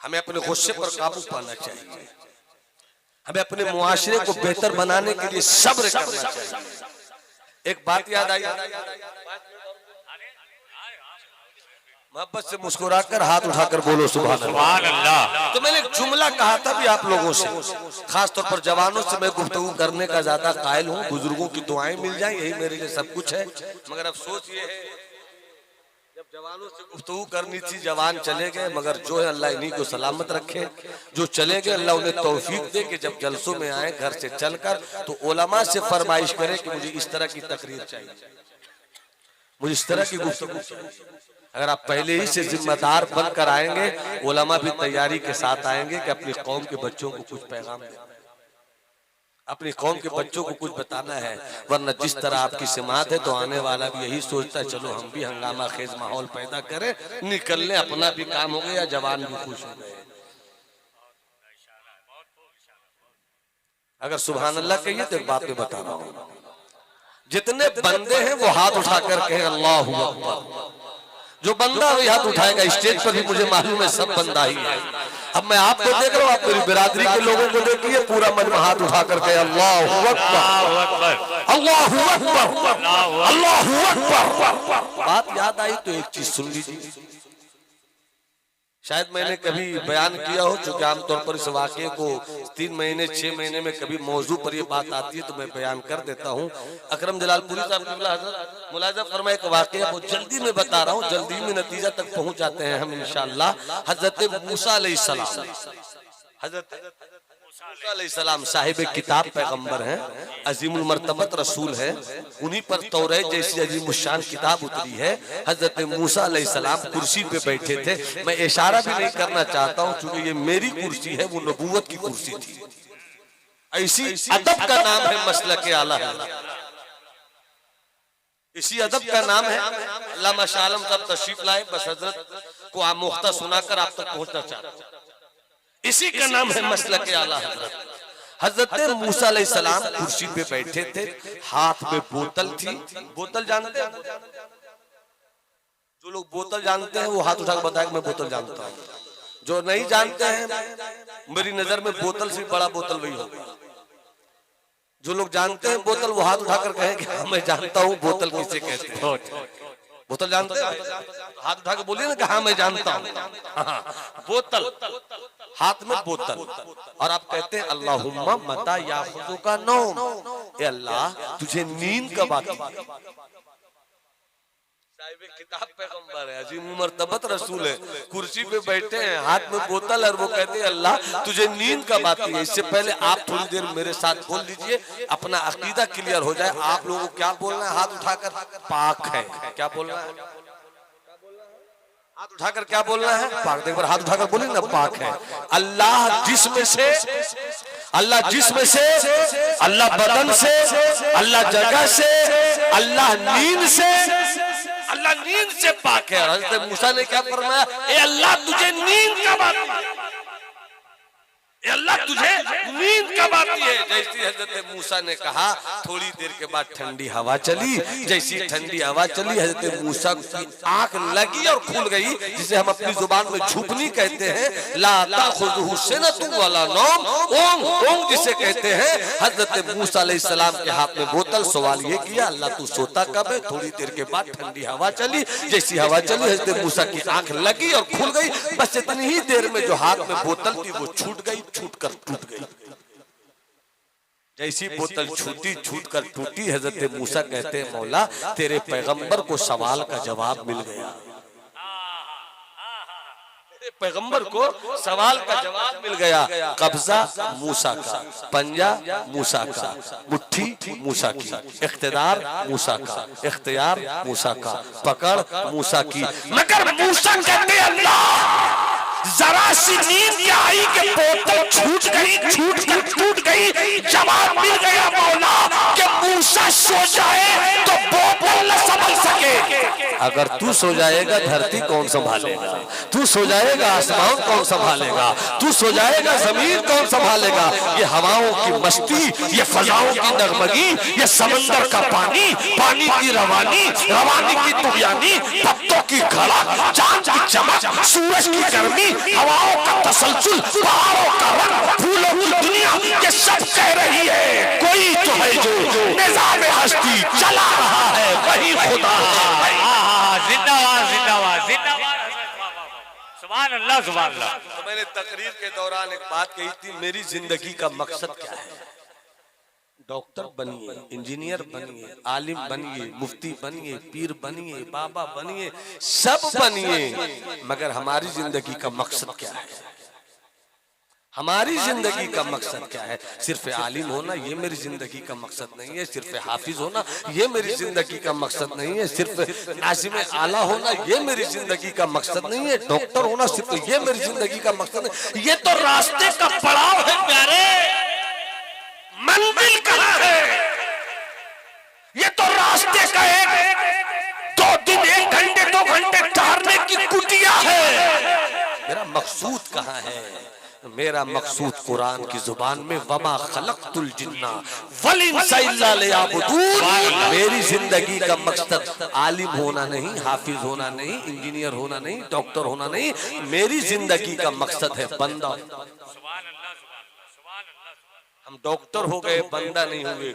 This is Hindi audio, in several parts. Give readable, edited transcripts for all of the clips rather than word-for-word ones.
हमें अपने गुस्से पर काबू पाना चाहिए, हमें अपने मुआशरे को बेहतर बनाने के लिए सब्र करना चाहिए। एक बात याद आई, मोहब्बत से मुस्कुराकर हाथ उठाकर बोलो सुभान अल्लाह। तो मैंने एक जुमला कहा था भी आप लोगों से, खास तौर पर जवानों से मैं गुफ्तगू करने का ज्यादा कायल हूँ। बुजुर्गों की दुआएं मिल जाएं यही मेरे लिए सब कुछ है, मगर अफसोस ये है जब जवानों से गुफ्तगू करनी थी जवान चले गए। मगर जो है अल्लाह इन्हीं को सलामत रखे, जो चले गए अल्लाह उन्हें तौफीक दे कि जब जलसों में आए घर से चलकर तो उलमा से फरमाइश करें कि मुझे इस तरह की तकरीर चाहिए, मुझे इस तरह की गुफ्तगू चाहिए। अगर आप पहले ही से जिम्मेदार बनकर आएंगे, उलमा भी तैयारी के साथ आएंगे कि अपनी कौम के बच्चों को कुछ पैगाम देना है, अपनी कौम के बच्चों को कुछ बताना है। वरना जिस तरह आपकी सिमात है तो आने वाला भी यही सोचता है चलो हम भी हंगामा खेज माहौल पैदा करें, निकलने अपना भी काम हो गया, जवान भी खुश हो गए। अगर सुभान अल्लाह कहिए तो एक बात मैं बता रहा हूँ, जितने बंदे हैं वो हाथ उठाकर कहें अल्लाहू अकबर। जो बंदा भी हाथ उठाएगा स्टेज पर भी मुझे मालूम है सब बंदा ही है। अब मैं आपको देख रहा हूँ, आप मेरी बिरादरी के लोगों को देखिए, पूरा मजमा हाथ उठाकर कहे अल्लाहू अकबर, अल्लाहू अकबर, अल्लाहू अकबर। बात याद आई तो एक चीज सुन लीजिए, शायद मैंने कभी बयान किया हो, चूंकि आमतौर पर इस वाक़े को 3 महीने 6 महीने में कभी मौजू पर ये बात आती है तो मैं बयान कर देता हूँ। अकरम जलालपुरी साहब हज़रत मुलाज़ा फरमाए एक वाक़या वो जल्दी में बता रहा हूँ, जल्दी में नतीजा तक पहुँच जाते हैं हम इंशाअल्लाह। हज़रत मूसा अलैहिस्सलाम, हज़रत मूसा अलैहिस्सलाम साहिब किताब पैगंबर हैं, अजीमुल मर्तबत रसूल है, उन्हीं पर तौरात जैसी अजीमुशान किताब उतरी है। हजरत मूसा अलैहिस्सलाम कुर्सी पे बैठे थे, मैं इशारा भी नहीं करना चाहता हूँ क्योंकि ये मेरी कुर्सी है, वो नबूवत की कुर्सी थी। ऐसी अदब का नाम है मसलक आला हज़रत, इसी अदब का नाम है। अल्लाह माशाअल्लाह साहब तशरीफ लाए, बस हजरत को आमोख्ता सुनाकर आप तक पहुंचना चाहता हूं। इसी का नाम है मसलक आला हज़रत। हजरत मूसा अलैहिस्सलाम कुर्सी पे बैठे थे, हाथ में बोतल थी। बोतल जानते हैं? जो लोग बोतल जानते हैं वो हाथ उठाकर बताया कि मैं बोतल जानता हूँ। जो नहीं जानते हैं मेरी नजर में बोतल से बड़ा बोतल वही होगा। जो लोग जानते हैं बोतल वो हाथ उठाकर कहें कि हाँ मैं जानता हूँ बोतल किसे कहते हैं। बोतल जानते हैं? हाथ उठा के बोलिए ना कि हाँ मैं जानता हूँ। बोतल, हाथ में बोतल, और आप कहते हैं अल्लाहुम्मा मता याखुज़ुका नौम, ए अल्लाह तुझे नींद कब आती है। साहिब किताब पैगंबर है, अजीम मर्तबत रसूल है, कुर्सी पे बैठे हैं, हाथ में बोतल, और वो कहते हैं अल्लाह तुझे नींद कब आती है। इससे पहले आप थोड़ी देर मेरे साथ बोल लीजिए, अपना अकीदा क्लियर हो जाए। आप लोगों को क्या बोलना है? हाथ उठाकर पाक है। क्या बोलना है? हाथ उठाकर क्या बोलना है? पाक। एक बार हाथ उठाकर बोले ना, पाक है। अल्लाह जिस्म से, अल्लाह जिस्म से, अल्लाह बदन से, अल्लाह जगह से, अल्लाह नींद से, अल्लाह नींद से पाक है। हज़रत मूसा ने क्या फरमाया? ए अल्लाह तुझे नींद कब आती है? ए अल्लाह तुझे नींद कब आती है? जैसी हजरत मूसा ने कहा, थोड़ी देर के बाद ठंडी हवा चली। जैसी ठंडी हवा चली हजरत मूसा की आंख लगी और खुल गई, जिसे हम अपनी जुबान में झुकनी कहते हैं। ला ताखुज़ुहु सिनतुन वला नौम, ओंग ओंग जिसे कहते हैं। हजरत मूसा अलैहिस्सलाम के हाथ में बोतल। सवाल ये किया अल्लाह तू सोता कब है? थोड़ी देर के बाद ठंडी हवा चली। जैसी हवा चली हजरत मूसा की आंख लगी और खुल गई। बस इतनी ही देर में जो हाथ में बोतल थी वो छूट गई, छूटकर टूट गई। जैसी बोतल छूटी, छूटकर टूटी। हजरत मूसा कहते हैं मौला तेरे पैगंबर को सवाल का जवाब मिल गया। पैगंबर को सवाल का जवाब मिल गया। कब्जा मूसा का, पंजा मूसा का, मुट्ठी मूसा की, इख्तियार मूसा का, इख्तियार मूसा का, पकड़ मूसा की। मगर मूसा कहते अल्लाह जरा सी नींद क्या आई कि बोतल छूट गई, छूट कर टूट गई। जवाब मिल गया मौला कि मूसा सो जाए तो बोतल न संभल सके। अगर तू सो जाएगा धरती कौन संभालेगा? तू सो जाएगा आसमान कौन संभालेगा? तू सो जाएगा जमीन कौन संभालेगा? ये हवाओं की मस्ती, ये फजाओं की नगमगी, ये समंदर का पानी, पानी की रवानी, रवानी की तुगयानी, पत्तों की खड़ा, चांद की चमक, सूरज की गर्मी, हवाओं का तसलसल, पहाड़ों का रंग, फूलों की दुनिया, ये सब कह रही है कोई तो है जो निजाम हस्ती चला रहा है, वही खुदा है। जिंदाबाद जिंदाबाद जिंदाबाद, सुभान अल्लाह सुभान अल्लाह। तो मैंने तकरीर के दौरान एक बात कही थी, मेरी जिंदगी का मकसद क्या है? डॉक्टर बनिए, इंजीनियर बनिए, आलिम बनिए, मुफ्ती बनिए, पीर बनिए, बाबा बनिए, सब बनिए, मगर हमारी जिंदगी का मकसद क्या है? हमारी जिंदगी का मकसद क्या है? सिर्फ आलिम होना ये मेरी जिंदगी का मकसद नहीं है, सिर्फ हाफिज होना ये मेरी जिंदगी का मकसद नहीं है, सिर्फ नाज़िम आला होना ये मेरी जिंदगी का मकसद नहीं है, डॉक्टर होना सिर्फ ये मेरी जिंदगी का मकसद नहीं। ये तो रास्ते का पड़ाव है प्यारे, मंजिल कहाँ है? ये तो रास्ते का एक 2 दिन 1 घंटे 2 घंटे ठहरने की कुटिया है। मेरा मकसूद कहाँ है? मेरा मकसूद कुरान की जुबान में वमा खलक़तुल जिन्ना वल इंसा इल्ला लियअबुदून। मेरी जिंदगी का मकसद आलिम होना नहीं, हाफिज होना नहीं, इंजीनियर होना नहीं, डॉक्टर होना नहीं, मेरी जिंदगी का मकसद है बंदा। हम डॉक्टर हो गए, बंदा नहीं हुए,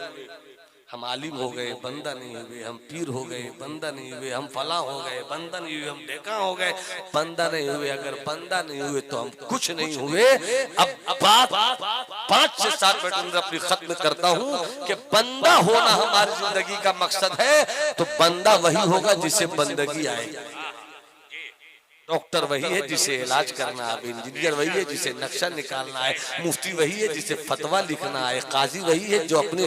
हम आलिम हो गए, बंदा नहीं हुए, हम पीर हो गए, बंदा नहीं हुए, हम फला हो गए, बंदा नहीं हुए, हम देखा हो गए, बंदा नहीं हुए। अगर बंदा नहीं हुए तो हम कुछ नहीं हुए। अब बात 5 से 7 मिनट अंदर अपनी खत्म करता हूँ कि बंदा होना हमारी जिंदगी का मकसद है, तो बंदा वही होगा जिसे बंदगी आएगी। डॉक्टर वही है जिसे इलाज करना है, इंजीनियर वही है जिसे नक्शा निकालना है, मुफ्ती वही है जिसे फतवा लिखना है, काजी वही है जो अपने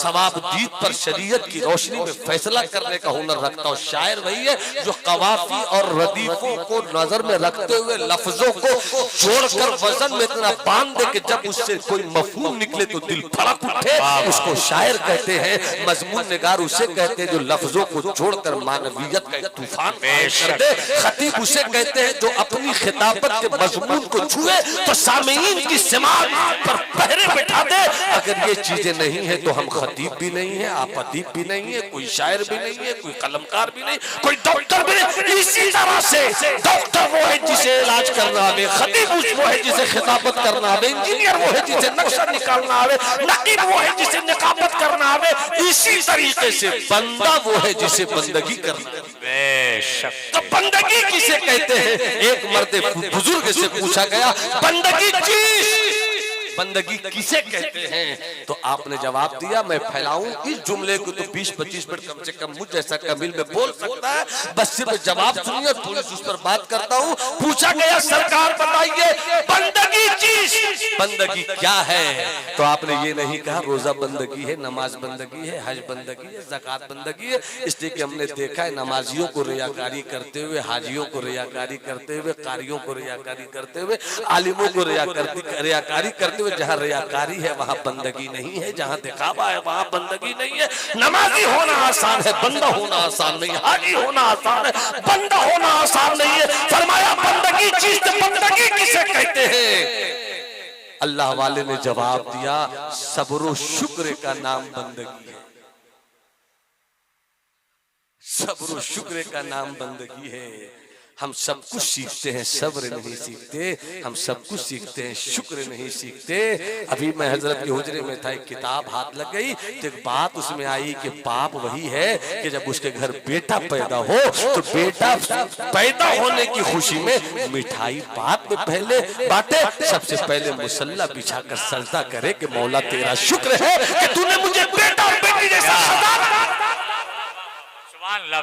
सवाब दीद पर शरीयत की रोशनी में फैसला करने का हुनर रखता है, शायर वही है जो कवाफी और रदीफों को नजर में रखते हुए लफ्जों को जोड़कर वजन में इतना बांध दे कि जब उससे कोई मफहूम निकले तो दिल फड़क उठे, उसको शायर कहते हैं। मजमून निगार उसे कहते हैं जो लफ्जों को जोड़कर मानवीयत का तूफान कर दे। खतीब उसे कहते हैं जो अपनी खिताबत के मजमून को छुए तो सामीन की सिमात पर पहरे बिठा दे। अगर ये चीजें नहीं है तो हम खतीब भी नहीं है, आप अदीब भी नहीं है, कोई शायर भी नहीं है, कोई कलमकार भी नहीं, कोई डॉक्टर भी नहीं। इसी तरह से डॉक्टर वो है जिसे इलाज करना आवे, खतीब वो है जिसे खिताबत करना आवे, इंजीनियर वो है जिसे नक्शा निकालना आवे, नकीब वो है जिसे निकाबत करना आवे। इसी तरीके से बंदा वो है जिसे बंदगी करना आवे। तो बंदगी किसे कहते हैं? एक मर्द बुजुर्ग से पूछा गया, बंदगी बंदगी किसे कहते हैं? तो आपने जवाब दिया, मैं फैलाऊं इस जुमले को तो 20-25 मिनट कम से कम मुझ जैसा कमील में बोल सकता है, बस सिर्फ जवाब सुनिए, पुलिस उस पर बात करता हूं। पूछा गया, सरकार बताइए बंदगी चीज, बंदगी क्या है? तो आपने ये नहीं कहा रोजा बंदगी है, नमाज बंदगी है, हज बंदगी है, ज़कात बंदगी है। इसलिए कि हमने देखा है नमाजियों को रियाकारी करते हुए, हाजियों को रियाकारी करते हुए, कारियों को रियाकारी करते हुए, आलिमों को रियाकारी करते हुए। जहाँ रियाकारी है वहाँ बंदगी नहीं है, जहाँ दिखावा है वहाँ बंदगी नहीं है। नमाजी होना आसान है, बंदा होना आसान नहीं है। हाजी होना आसान है, बंदा होना आसान नहीं है। फरमाया बंदगी चीज, बंदगी किसे कहते हैं? अल्लाह वाले ने जवाब दिया, सब्र शुक्र का नाम बंदगी है। सब्र शुक्र का नाम बंदगी है। हम सब कुछ सीखते हैं, सब्र नहीं सीखते। हम सब कुछ सीखते हैं, शुक्र नहीं सीखते। अभी मैं हजरत के हुजरे में था, एक किताब हाथ लग गई तो एक बात उसमें आई कि पाप वही है कि जब उसके घर बेटा पैदा हो तो बेटा पैदा होने की खुशी में मिठाई बाद में पहले बांटे, सबसे पहले मुसल्ला बिछाकर सजदा करे कि मौला तेरा शुक्र है कि तूने मुझे बेटा और बेटी जैसा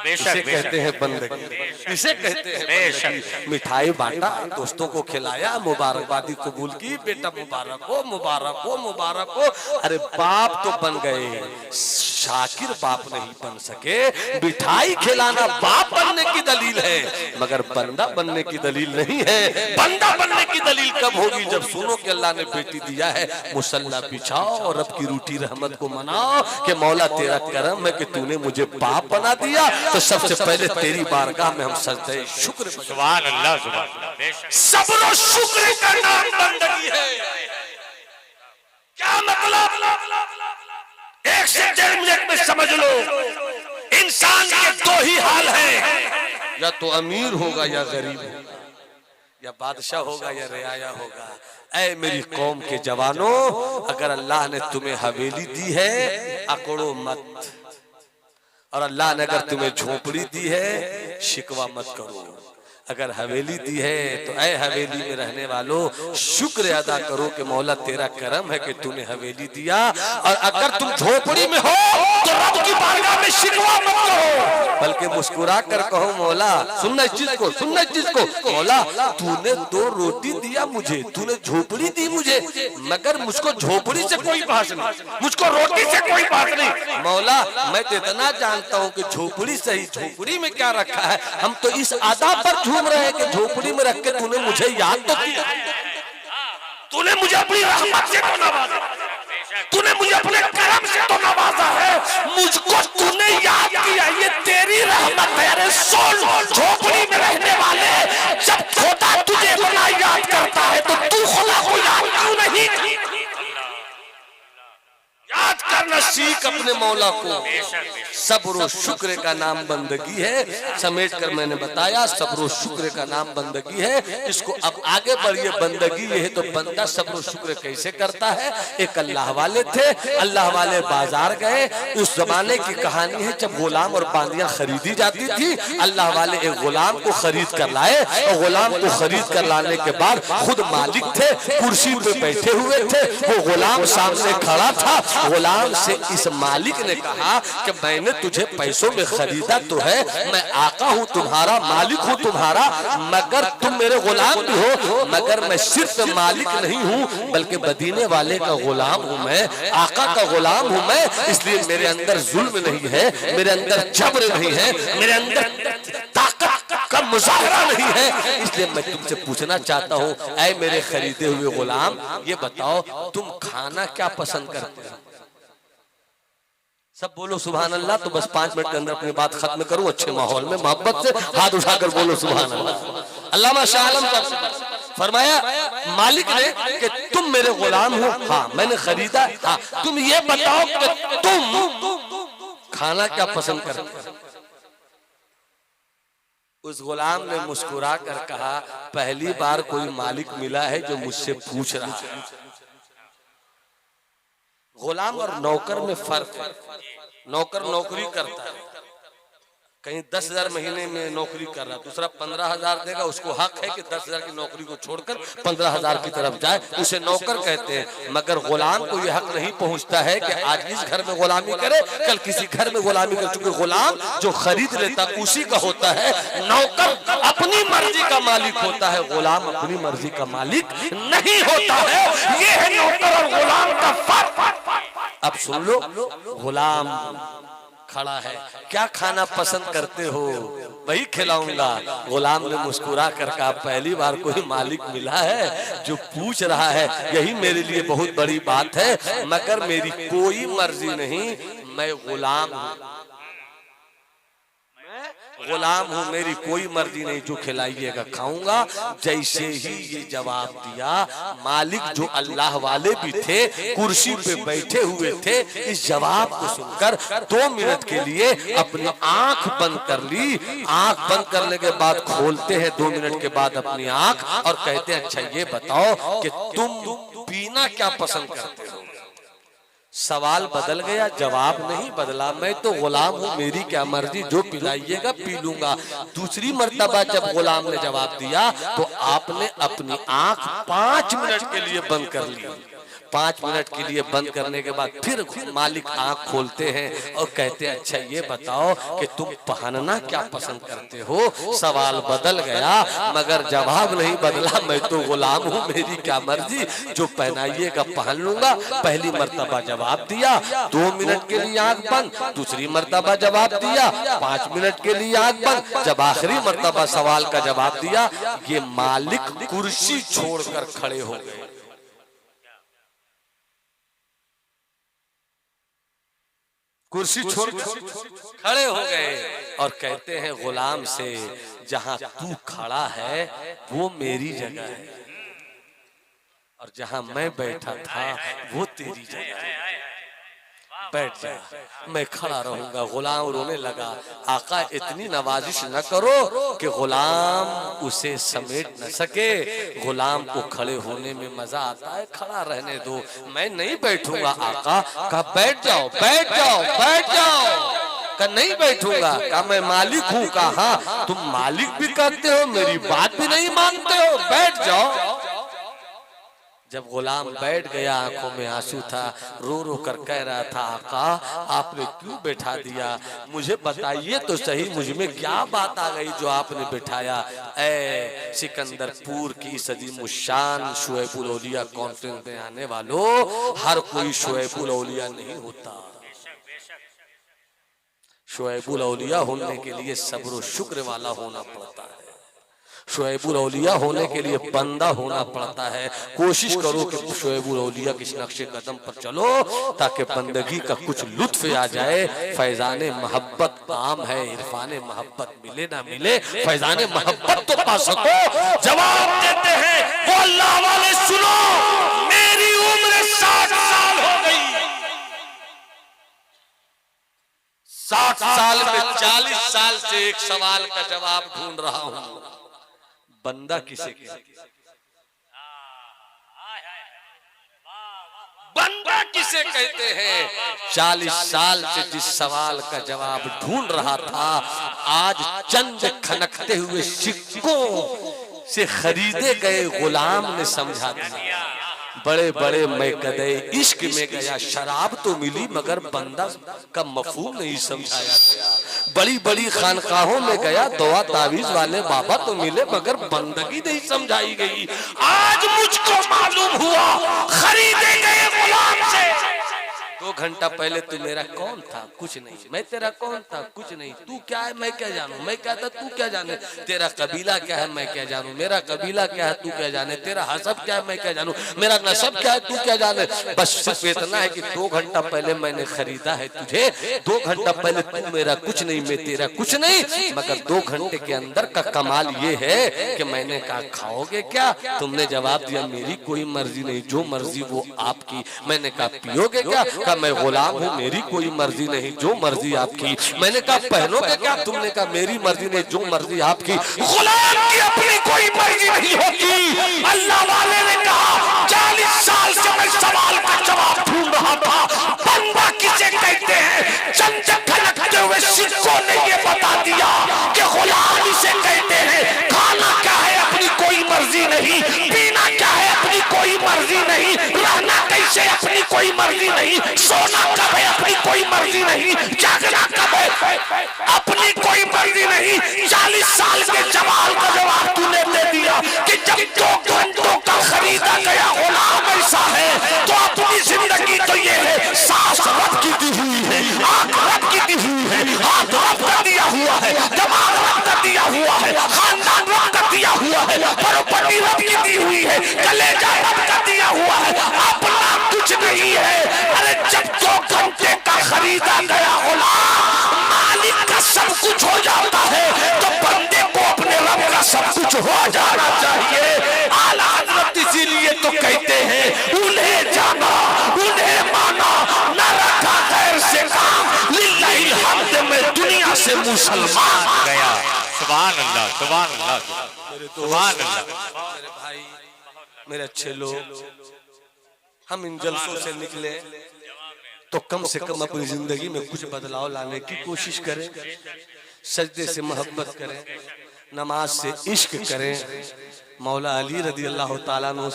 इसे कहते हैं बंदगी, इसे कहते हैं बंदगी। मिठाई बांटा, दोस्तों को खिलाया, मुबारकबादी कबूल की, बेटा मुबारक हो, मुबारक हो, मुबारक हो। अरे बाप तो बन गए, शाकिर बाप नहीं बन सके। मिठाई खिलाना बाप बनने की दलील है, मगर बंदा बनने की दलील नहीं है। बंदा बनने की दलील कब होगी? जब सुनो कि अल्लाह ने बेटी दिया है, मुसल्ला बिछाओ और रब की रूठी रहमत को मनाओ कि मौला तेरा करम है कि तूने मुझे बाप बना दिया। तो सबसे पहले तेरी बारगाह में हम सजदे शुक्र, सुभान अल्लाह, सुभान अल्लाह। सब्र और शुक्र का नाम बंदगी है। क्या मतलब? एक से 1.5 मिनट में समझ लो, इंसान के 2 ही हाल हैं, या तो अमीर होगा या गरीब होगा। या बादशाह होगा या रियाया होगा। ऐ मेरी कौम के जवानों, अगर अल्लाह ने तुम्हें हवेली दी है अकड़ो मत, और अल्लाह ने अगर तुम्हें झोपड़ी दी है शिकवा मत करो। अगर हवेली दी है तो ऐ हवेली में रहने वालों शुक्र अदा करो कि मौला तेरा करम है कि तूने हवेली दिया। और अगर तुम झोपड़ी में हो तो रब की बारगाह में शिकवा मत करो, बल्कि मुस्कुरा कर कहो मौला, सुनना इस चीज को, सुनना इस चीज को, मौला तूने 2 रोटी दिया मुझे, तूने झोपड़ी दी मुझे, मगर मुझको झोपड़ी से कोई बात नहीं, मुझको रोटी से कोई बात नहीं। मौला मैं तो इतना जानता हूँ कि झोपड़ी सही, झोपड़ी में क्या रखा है, हम तो इस आदाब पर झूम रहे हैं कि झोपड़ी में रख के तूने मुझे याद तो किया, तूने मुझे अपनी रहमत से तो नवाजा, तूने मुझे अपने करम से तो नवाजा है, मुझको तूने याद किया, ये तेरी रहमत है। अरे सुन, झोपड़ी में रहने वाले, जब खुदा तुझे अपना याद करता है तो तू खुदा को याद क्यों नहीं? याद करना सीख अपने मौला को। सब्र और शुक्र का नाम बंदगी है। समेट कर मैंने बताया सब्र और शुक्र का नाम बंदगी है। इसको अब आगे बढ़िए, बंदगी ये है तो बंदा सब्र और शुक्र कैसे करता है। एक अल्लाह वाले थे, अल्लाह वाले बाजार गए। उस जमाने की कहानी है जब गुलाम और बांदियां खरीदी जाती थी। अल्लाह वाले एक गुलाम को खरीद कर लाए और गुलाम को खरीद कर लाने के बाद खुद मालिक थे, कुर्सी पे बैठे हुए थे, वो गुलाम सामने खड़ा था। गुलाम से इस मालिक ने कहा कि मैंने तुझे पैसों में खरीदा तो है, मैं आका हूँ तुम्हारा, मालिक हूँ तुम्हारा, मगर तुम मेरे गुलाम भी हो, मगर मैं सिर्फ मालिक नहीं हूँ बल्कि मदीने वाले का गुलाम हूँ, मैं आका का गुलाम हूँ मैं, इसलिए मेरे अंदर जुल्म नहीं है, मेरे अंदर जबर नहीं है, मेरे अंदर ताकत का मुजाहरा नहीं है। इसलिए मैं तुमसे पूछना चाहता हूँ, ऐ मेरे खरीदे हुए गुलाम, ये बताओ तुम खाना क्या पसंद करते हो? सब बोलो सुभान अल्लाह। तो बस 5 मिनट के अंदर अपनी बात खत्म करूं, अच्छे माहौल में मोहब्बत से हाथ उठाकर बोलो सुभान अल्लाह। अल्लामा शाह आलम साहब फरमाया मालिक ने कि तुम मेरे गुलाम हो, हाँ मैंने खरीदा, हाँ तुम ये बताओ कि तुम खाना क्या पसंद करते हो? उस गुलाम ने मुस्कुरा कर कहा, पहली बार कोई मालिक मिला है जो मुझसे पूछ रहा है। गुलाम और नौकर में फर्क है। नौकर नौकरी करता है, कहीं 10,000 महीने में नौकरी कर रहा, दूसरा 15,000 देगा, उसको हक है कि 10,000 की नौकरी को छोड़कर 15,000 की तरफ जाए, उसे नौकर कहते हैं। मगर गुलाम को यह हक नहीं पहुंचता है कि आज इस घर में गुलामी करे, कल किसी घर में गुलामी करे, क्योंकि गुलाम जो खरीद लेता उसी का होता है, नौकर अपनी मर्जी का मालिक होता है, गुलाम अपनी मर्जी का मालिक नहीं होता है। ये है नौकर और गुलाम का फर्क। अब सुन लो, गुलाम खड़ा है, क्या खाना पसंद करते हो? वही खिलाऊंगा। गुलाम ने मुस्कुरा कर कहा, पहली बार कोई मालिक मिला है जो पूछ रहा है, यही मेरे लिए बहुत बड़ी बात है, मगर मेरी कोई मर्जी नहीं, मैं गुलाम हूं, गुलाम हूं, मेरी कोई मर्जी नहीं, जो खिलाइएगा खाऊंगा। जैसे ही ये जवाब दिया, मालिक जो अल्लाह वाले भी थे कुर्सी पे बैठे हुए थे, इस जवाब को सुनकर 2 मिनट के लिए अपनी आंख बंद कर ली। आंख बंद करने के बाद खोलते हैं 2 मिनट के बाद अपनी आंख और कहते हैं, अच्छा ये बताओ कि तुम पीना क्या पसंद करते हो? सवाल बदल गया, जवाब नहीं बदला। मैं तो गुलाम हूँ, मेरी क्या मर्जी, जो पिलाइएगा पी लूंगा। दूसरी मर्तबा जब गुलाम ने जवाब दिया तो आपने अपनी आंख 5 मिनट के लिए बंद कर ली। 5 मिनट के लिए बंद करने के बाद फिर मालिक आंख खोलते हैं और कहते हैं, अच्छा ये बताओ कि तुम पहनना क्या पसंद करते हो? सवाल बदल गया मगर जवाब नहीं बदला। मैं तो गुलाम हूँ, मेरी क्या मर्जी, जो पहनाइएगा पहन लूंगा। पहली मर्तबा जवाब दिया, 2 मिनट के लिए आंख बंद। दूसरी मर्तबा जवाब दिया, 5 मिनट के लिए आंख बंद। जब आखिरी मर्तबा सवाल का जवाब दिया, ये मालिक कुर्सी छोड़कर खड़े हो गए। कुर्सी छोड़ खड़े हो गए और कहते हैं गुलाम से, जहां तू खड़ा है वो मेरी जगह है और जहां मैं बैठा था वो तेरी जगह है। बैठ जा, मैं खड़ा रहूंगा। गुलाम रोने लगा, आका इतनी नवाजिश न करो कि गुलाम उसे समेट न सके। गुलाम को खड़े होने में मजा आता है, खड़ा रहने दो, मैं नहीं बैठूंगा। आका कहा बैठ जाओ बैठ जाओ बैठ जाओ। कहा नहीं बैठूंगा। कहा मैं मालिक हूँ। कहा हाँ तुम मालिक भी कहते हो, मेरी बात भी नहीं मानते हो, बैठ जाओ। जब गुलाम बैठ गया, आंखों में आंसू था, रो रो कर कह रहा था आका आपने क्यों बैठा दिया, मुझे बताइए तो सही, मुझ में क्या बात आ गई जो आपने बैठाया। ए सिकंदरपुर की सदी मुशान शुएबुल औलिया कॉन्फ्रेंस में आने वालों, हर कोई शुएबुल औलिया नहीं होता। शुएबुल औलिया होने के लिए सब्र और शुक्र वाला होना पड़ता है। शुएबुल औलिया होने के लिए बंदा होना पड़ता है। कोशिश करो कि शुएबुल औलिया के नक्शे कदम पर चलो ताकि बंदगी का कुछ लुत्फ आ जाए। फैजाने मोहब्बत आम है, इरफाने मोहब्बत मिले ना मिले, फैजाने मोहब्बत तो पा सको। जवाब देते हैं वो अल्लाह वाले, सुनो मेरी उम्र 60 साल हो गई, 60 साल में 40 साल से एक सवाल का जवाब ढूंढ रहा हूं, बंदा किसे कहते हैं? बंदा किसे कहते हैं? 40 साल से जिस सवाल का जवाब ढूंढ रहा था, आज चंद खनकते हुए सिक्कों से खरीदे गए गुलाम ने समझा दिया। बड़े बड़े मैं कदे इश्क में गया, शराब तो मिली मगर बंदा का मफहूम नहीं समझाया गया। बड़ी बड़ी खानकाहों में गया, दुआ तावीज वाले बाबा तो मिले मगर बंदगी नहीं समझाई गई। आज मुझको मालूम हुआ खरीदे गए गुलाम से, 2 घंटा पहले तू मेरा कौन था? कुछ नहीं। मैं तेरा कौन था? कुछ नहीं। तू क्या है? मैं क्या जानूं? मैं क्या था? तू क्या जाने? तेरा कबीला क्या है? मैं क्या जानूं? मेरा कबीला क्या है? तू क्या जाने? तेरा हसब क्या है? मैं क्या जानूं? मेरा नसब क्या है? तू क्या जाने? बस सिर्फ इतना है कि 2 घंटा पहले मैंने खरीदा है तुझे, 2 घंटा पहले तू मेरा कुछ नहीं, मैं तेरा कुछ नहीं, मगर 2 घंटे के अंदर का कमाल ये है कि मैंने कहा खाओगे क्या? तुमने जवाब दिया मेरी कोई मर्जी नहीं, जो मर्जी वो आपकी। मैंने कहा पियोगे क्या? मैं गुलाम हूँ, मेरी कोई मर्जी नहीं, जो मर्जी आपकी। मैंने कहा पहनोगे क्या? तुमने कहा मेरी मर्जी नहीं, जो मर्जी आपकी। गुलाम की अपनी कोई मर्जी नहीं होती। अल्लाह वाले ने कहा 40 साल से मैं सवाल का जवाब ढूंढ रहा था, बंदा किसे कहते हैं? चंद खनकते हुए सिक्कों ने ये बता दिया कि गुलाम इसे कहते हैं। खाना क्या है? अपनी कोई मर्जी नहीं। पीना क्या है? अपनी कोई मर्जी नहीं। रहना कैसे? अपनी कोई मर्जी नहीं। सोना कब है? अपनी कोई मर्जी नहीं। जागना कब है? अपनी कोई मर्जी नहीं। 40 साल के जवाब का जवाब तूने दे दिया कि जब 2 घंटों का खरीदा गया गुलाम ऐसा है तो अपनी जिंदगी तो ये है, सांस रब की दी हुई है, आंख रब की दी हुई है, हाथ रब का दिया हुआ है, दिमाग रब का दिया हुआ है, खानदान रब का दिया हुआ है, प्रॉपर्टी रब की दी हुई है, कलेजा रब का दिया हुआ है, अपना कुछ नहीं है। अरे जब 2 घंटे का खरीदा गया गुलाम मालिक का सब कुछ हो जाता है तो बंदे को अपने रब का सब कुछ हो जाना चाहिए। आला हज़रत इसीलिए तो कहते हैं उन्हें जाना, उन्हें माना, न रखा गैर से काम, लिल्लाहिल हम्द में दुनिया से मुसलमान गया। सुभान अल्लाह, सुभान अल्लाह, सुभान अल्लाह। मेरे भाई, मेरे अच्छे लोग, हम इन जलसों से निकले तो कम से कम अपनी जिंदगी में कुछ बदलाव लाने की कोशिश करें। सजदे से मोहब्बत करें, नमाज से इश्क करें। मौला अली रदी अल्लाह ताला अन्हु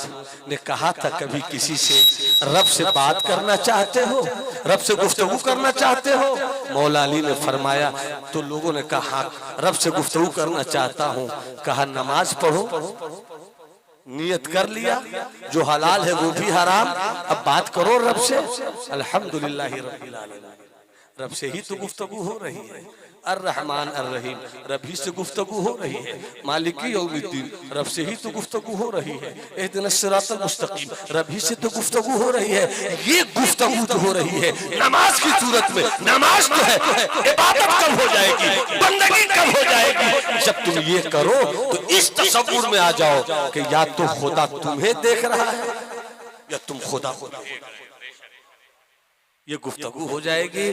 ने कहा था कभी किसी से रब से बात करना चाहते हो, रब से गुफ्तगू करना चाहते हो? मौला अली ने फरमाया तो लोगों ने कहा रब से गुफ्तगू करना चाहता हूँ। कहा नमाज पढ़ो, नियत कर लिया जो हलाल है वो भी हराम, अब बात करो रब से। अल्हम्दुलिल्लाह रब्बिल आलमीन, रब से ही तो गुफ्तगू हो रही है। अर्रहमान अर्रहीम, रब ही से गुफ्तगू हो रही है। मालिकी यौमिद्दीन, रब से ही तो गुफ्तगू हो रही है। इहदिनस सिरातल मुस्तकीम, रब ही से तो गुफ्तगू हो रही है। ये गुफ्तगू जो हो रही है नमाज की सूरत में, नमाज तो है, इबादत कब हो जाएगी, बंदगी कब हो जाएगी? जब तुम ये करो तो इस तसव्वुर में आ जाओ कि या तो खुदा तुम्हें देख रहा है या तुम खुदा को। ये गुफ्तगू हो जाएगी।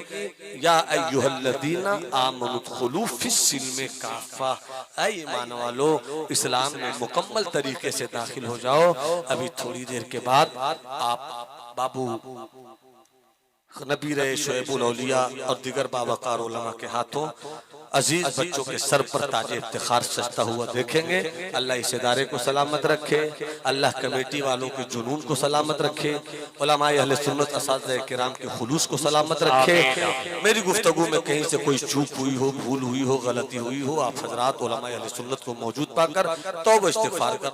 या अय्युहल्लज़ीना आमनुदखुलू फिस्सिल्मि काफ़ा, ऐ ईमान वालो इस्लाम में मुकम्मल तरीके से दाखिल हो जाओ। अभी थोड़ी देर के बाद आप बाबू नबी रहे शुएबुल औलिया और दिगर बावकार उलमा के हाथों अजीज बच्चों के सर पर ताज इफ्तिखार सजता हुआ देखेंगे। अल्लाह इस इदारे को सलामत रखे, अल्लाह कमेटी वालों के जुनून को सलामत रखे, उलमाए अहले सुन्नत असातिज़ाए किराम के खुलूस को सलामत रखे। मेरी गुफ्तगू में कहीं से कोई चूक हुई हो, भूल हुई हो, गलती हुई हो, आप हजरात उलमाए अहले सुन्नत को मौजूद पाकर तौबा इस्तिग़फ़ार कर